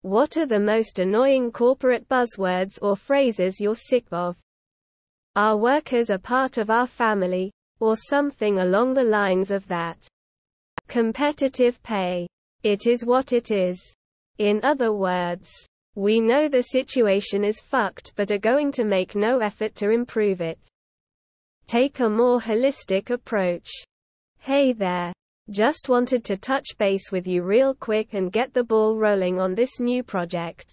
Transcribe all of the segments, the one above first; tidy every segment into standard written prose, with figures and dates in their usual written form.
What are the most annoying corporate buzzwords or phrases you're sick of? Our workers are part of our family, or something along the lines of that. Competitive pay. It is what it is. In other words, we know the situation is fucked but are going to make no effort to improve it. Take a more holistic approach. Hey there. Just wanted to touch base with you real quick and get the ball rolling on this new project.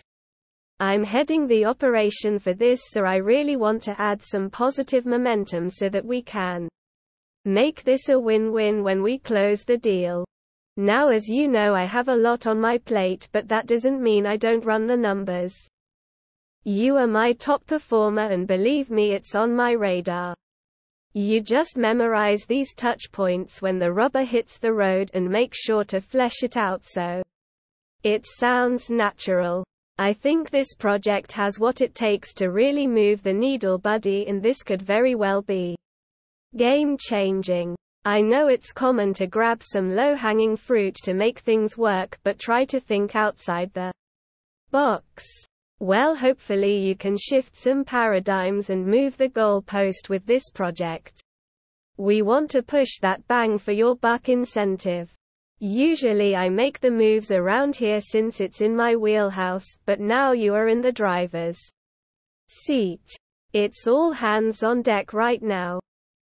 I'm heading the operation for this, so I really want to add some positive momentum so that we can make this a win-win when we close the deal. Now, as you know, I have a lot on my plate, but that doesn't mean I don't run the numbers. You are my top performer, and believe me, it's on my radar. You just memorize these touch points when the rubber hits the road and make sure to flesh it out so it sounds natural. I think this project has what it takes to really move the needle, buddy, and this could very well be game-changing. I know it's common to grab some low-hanging fruit to make things work, but try to think outside the box. Well, hopefully you can shift some paradigms and move the goalpost with this project. We want to push that bang for your buck incentive. Usually I make the moves around here since it's in my wheelhouse, but now you are in the driver's seat. It's all hands on deck right now.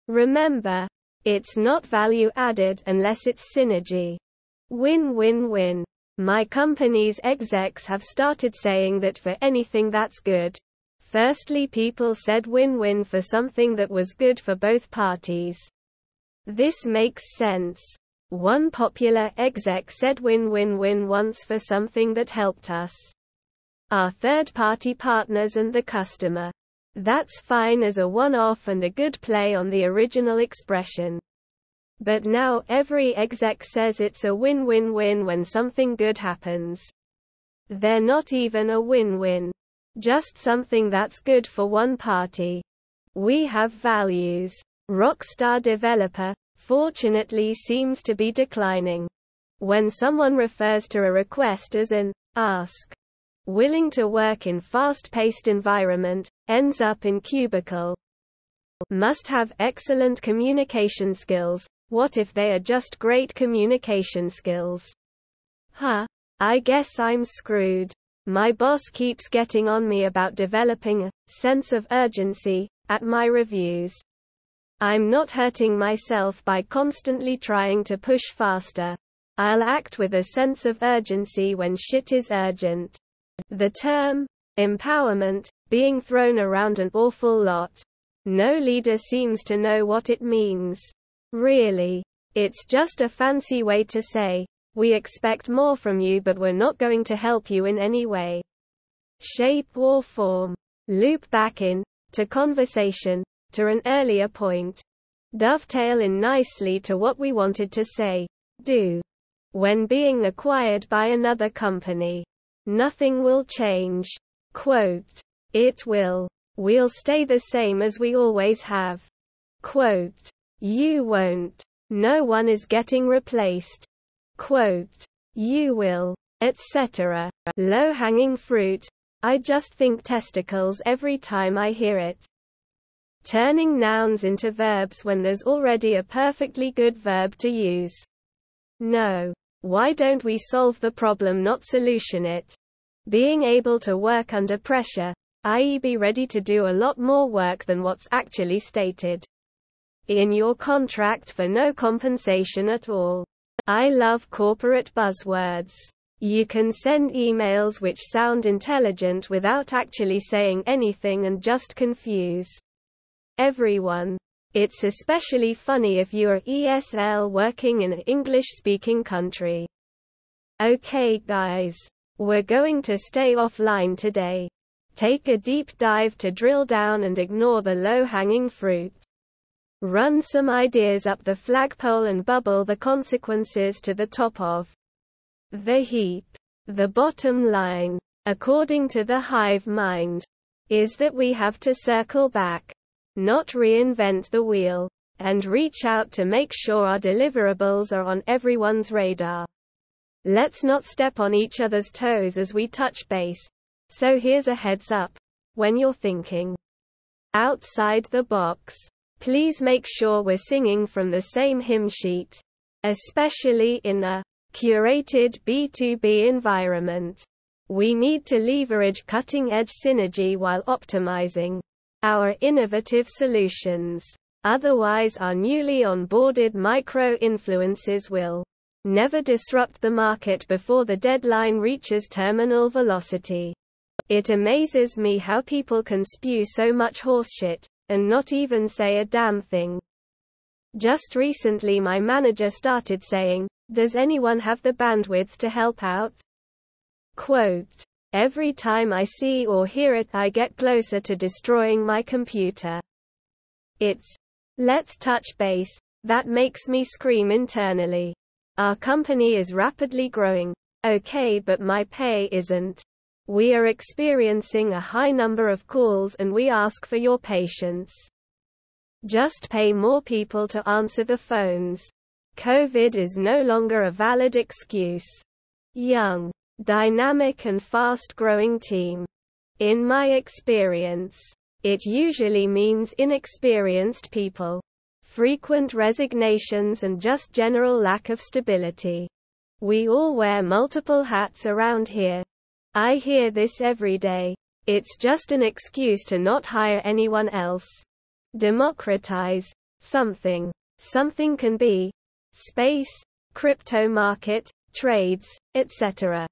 Remember, it's not value added unless it's synergy. Win-win-win. My company's execs have started saying that for anything that's good. Firstly, people said win-win for something that was good for both parties. This makes sense. One popular exec said win-win-win once for something that helped us, our third-party partners and the customer. That's fine as a one-off and a good play on the original expression. But now every exec says it's a win-win-win when something good happens. They're not even a win-win. Just something that's good for one party. We have values. Rockstar developer, fortunately, seems to be declining. When someone refers to a request as an ask, willing to work in fast-paced environment, ends up in cubicle. Must have excellent communication skills. What if they are just great communication skills? I guess I'm screwed. My boss keeps getting on me about developing a sense of urgency at my reviews. I'm not hurting myself by constantly trying to push faster. I'll act with a sense of urgency when shit is urgent. The term empowerment being thrown around an awful lot. No leader seems to know what it means. Really, it's just a fancy way to say, we expect more from you, but we're not going to help you in any way, shape or form. Loop back in to conversation, to an earlier point. Dovetail in nicely to what we wanted to say. Do. When being acquired by another company, nothing will change. Quote. It will. We'll stay the same as we always have. Quote. You won't. No one is getting replaced. Quote. You will. Etc. Low-hanging fruit. I just think testicles every time I hear it. Turning nouns into verbs when there's already a perfectly good verb to use. No. Why don't we solve the problem, not solution it? Being able to work under pressure, i.e. be ready to do a lot more work than what's actually stated in your contract for no compensation at all. I love corporate buzzwords. You can send emails which sound intelligent without actually saying anything and just confuse everyone. It's especially funny if you're ESL working in an English-speaking country. Okay guys, we're going to stay offline today. Take a deep dive to drill down and ignore the low-hanging fruit. Run some ideas up the flagpole and bubble the consequences to the top of the heap. The bottom line, according to the hive mind, is that we have to circle back, not reinvent the wheel, and reach out to make sure our deliverables are on everyone's radar. Let's not step on each other's toes as we touch base. So here's a heads up. When you're thinking outside the box, please make sure we're singing from the same hymn sheet, especially in a curated B2B environment. We need to leverage cutting-edge synergy while optimizing our innovative solutions. Otherwise, our newly onboarded micro-influencers will never disrupt the market before the deadline reaches terminal velocity. It amazes me how people can spew so much horseshit and not even say a damn thing. Just recently my manager started saying, "Does anyone have the bandwidth to help out?" Quote, "Every time I see or hear it I get closer to destroying my computer. It's, let's touch base, that makes me scream internally. Our company is rapidly growing. Okay, but my pay isn't. We are experiencing a high number of calls and we ask for your patience. Just pay more people to answer the phones. COVID is no longer a valid excuse." Young, dynamic and fast-growing team. In my experience, it usually means inexperienced people, frequent resignations and just general lack of stability. We all wear multiple hats around here. I hear this every day. It's just an excuse to not hire anyone else. Democratize something. Something can be space, crypto market, trades, etc.